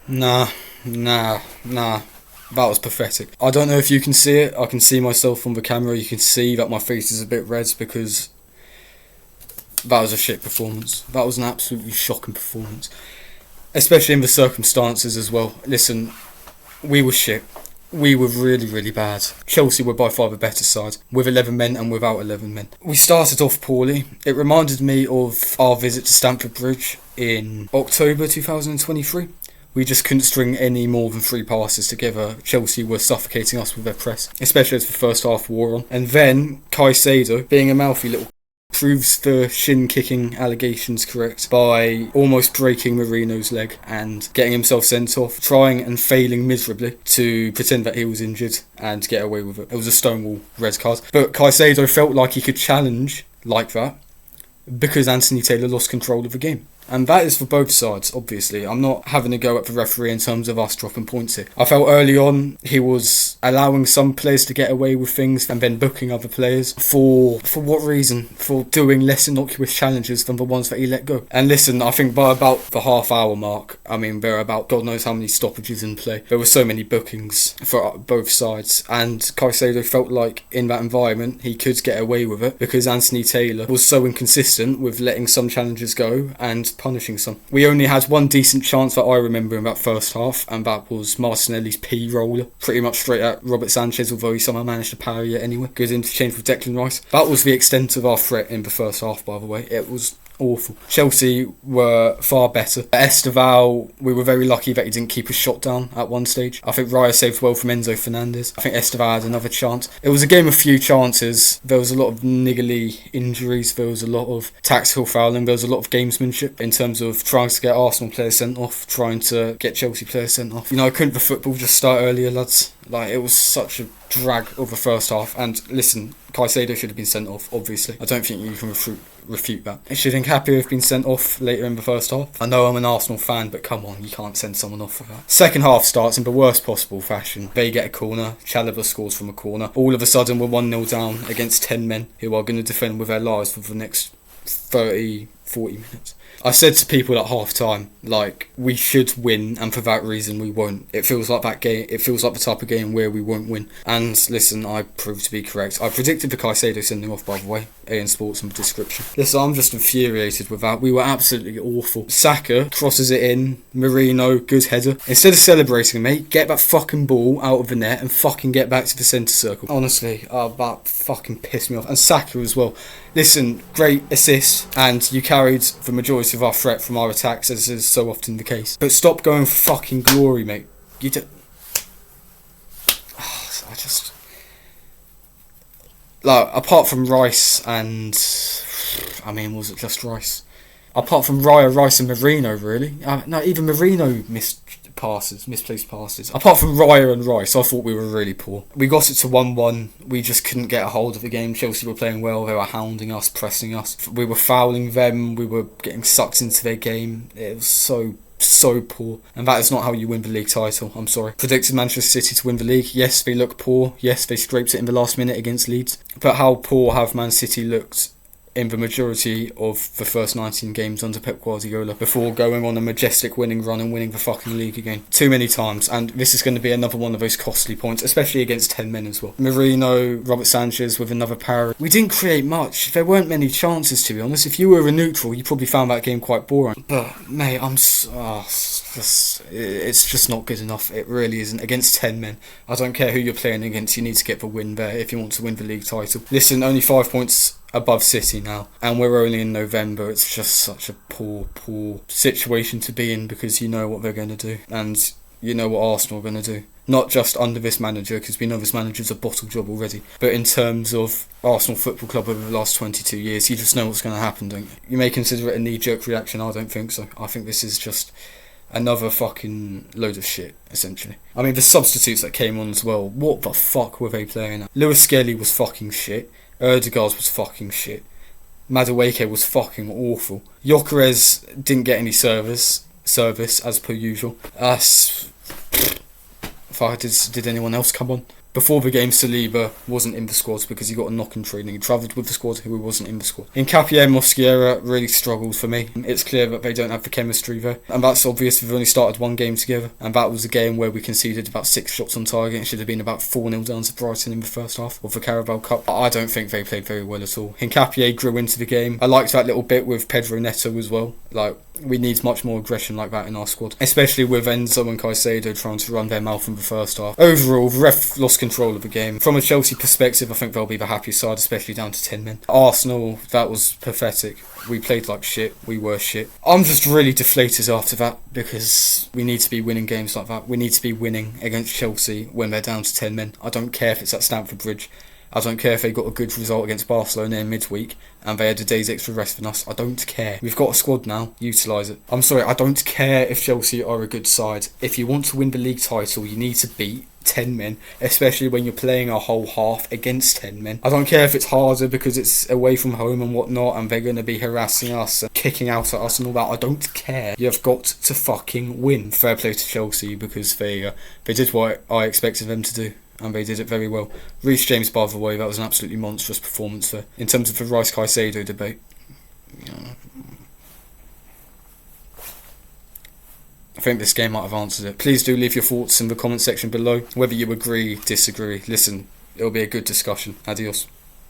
Nah, nah, nah. That was pathetic. I don't know if you can see it. I can see myself on the camera. You can see that my face is a bit red because that was a shit performance. That was an absolutely shocking performance. Especially in the circumstances as well. Listen, we were shit. We were really, really bad. Chelsea were by far the better side, with 11 men and without 11 men. We started off poorly. It reminded me of our visit to Stamford Bridge in October 2023. We just couldn't string any more than 3 passes together. Chelsea were suffocating us with their press, especially as the first half wore on. And then Caicedo, being a mouthy little, proves the shin-kicking allegations correct by almost breaking Marino's leg and getting himself sent off, trying and failing miserably to pretend that he was injured and get away with it. It was a stonewall red card. But Caicedo felt like he could challenge like that because Anthony Taylor lost control of the game. And that is for both sides, obviously. I'm not having a go at the referee in terms of us dropping points here. I felt early on he was allowing some players to get away with things and then booking other players. For what reason? For doing less innocuous challenges than the ones that he let go. And listen, I think by about the half hour mark, there are about God knows how many stoppages in play. There were so many bookings for both sides. And Caicedo felt like in that environment he could get away with it because Anthony Taylor was so inconsistent with letting some challenges go and punishing some. We only had one decent chance that I remember in that first half, and that was Martinelli's P roller, pretty much straight at Robert Sanchez, although he somehow managed to parry it anyway. Good interchange with Declan Rice. That was the extent of our threat in the first half, by the way. It was awful. Chelsea were far better. Esteval, we were very lucky that he didn't keep a shot down at one stage. I think Raya saved well from Enzo Fernandez. I think Esteval had another chance. It was a game of few chances. There was a lot of niggly injuries. There was a lot of tactical fouling. There was a lot of gamesmanship in terms of trying to get Arsenal players sent off, trying to get Chelsea players sent off. Couldn't the football just start earlier, lads? It was such a drag of the first half. And listen, Caicedo should have been sent off, obviously. I don't think you can refute that. I should think happy have been sent off later in the first half. I know I'm an Arsenal fan, but come on, you can't send someone off for that. Second half starts in the worst possible fashion. They get a corner, Chalobah scores from a corner. All of a sudden we're 1-0 down against 10 men who are going to defend with their lives for the next 30, 40 minutes. I said to people at half time, we should win, and for that reason we won't. It feels like that game. It feels like the type of game where we won't win. And listen, I proved to be correct. I predicted the Caicedo sending off, by the way. AN Sports and description. Listen, I'm just infuriated with that. We were absolutely awful. Saka crosses it in. Marino, good header. Instead of celebrating, mate, get that fucking ball out of the net and fucking get back to the centre circle. Honestly, that fucking pissed me off. And Saka as well. Listen, great assist, and you carried the majority of our threat from our attacks, as is so often the case. But stop going for fucking glory, mate. You don't... apart from Rice and... was it just Rice? Apart from Raya, Rice and Marino, really. No, even Marino misplaced passes. Apart from Raya and Rice, I thought we were really poor. We got it to 1-1. We just couldn't get a hold of the game. Chelsea were playing well. They were hounding us, pressing us. We were fouling them. We were getting sucked into their game. It was so poor. And that is not how you win the league title. I'm sorry. Predicted Manchester City to win the league. Yes, they look poor. Yes, they scraped it in the last minute against Leeds. But how poor have Man City looked in the majority of the first 19 games under Pep Guardiola before going on a majestic winning run and winning the fucking league again? Too many times, and this is going to be another one of those costly points, especially against 10 men as well. Marino, Robert Sanchez with another parry. We didn't create much. There weren't many chances, to be honest. If you were a neutral, you probably found that game quite boring. But, mate, it's just not good enough. It really isn't. Against 10 men. I don't care who you're playing against, you need to get the win there if you want to win the league title. Listen, only 5 points above City now, and we're only in November. It's just such a poor situation to be in, because you know what they're going to do, and you know what Arsenal are going to do. Not just under this manager, because we know this manager's a bottle job already, but in terms of Arsenal Football Club over the last 22 years, you just know what's going to happen, don't you? You may consider it a knee-jerk reaction. I don't think so. I think this is just another fucking load of shit, essentially. The substitutes that came on as well, what the fuck were they playing at? Lewis Skelly was fucking shit. Erdegaard was fucking shit. Madueke was fucking awful. Gyökeres didn't get any service as per usual. Did anyone else come on? Before the game, Saliba wasn't in the squad because he got a knock in training. He travelled with the squad, he wasn't in the squad. Nketiah and Mosquera really struggled for me. It's clear that they don't have the chemistry there, and that's obvious. We've only started one game together, and that was a game where we conceded about 6 shots on target. It should have been about 4-0 down to Brighton in the first half of the Carabao Cup. I don't think they played very well at all. Nketiah grew into the game. I liked that little bit with Pedro Neto as well. Like, we need much more aggression like that in our squad, especially with Enzo and Caicedo trying to run their mouth in the first half. Overall, the ref lost control of the game. From a Chelsea perspective, I think they'll be the happiest side, especially down to 10 men. Arsenal, that was pathetic. We played like shit. We were shit. I'm just really deflated after that because we need to be winning games like that. We need to be winning against Chelsea when they're down to 10 men. I don't care if it's at Stamford Bridge. I don't care if they got a good result against Barcelona in midweek and they had a day's extra rest than us. I don't care. We've got a squad now. Utilise it. I'm sorry, I don't care if Chelsea are a good side. If you want to win the league title, you need to beat 10 men, especially when you're playing a whole half against 10 men. I don't care if it's harder because it's away from home and whatnot and they're going to be harassing us and kicking out at us and all that. I don't care. You've got to fucking win. Fair play to Chelsea because they did what I expected them to do. And they did it very well. Reece James, by the way, that was an absolutely monstrous performance there. In terms of the Rice-Caicedo debate, I think this game might have answered it. Please do leave your thoughts in the comment section below. Whether you agree, disagree, listen, it'll be a good discussion. Adios.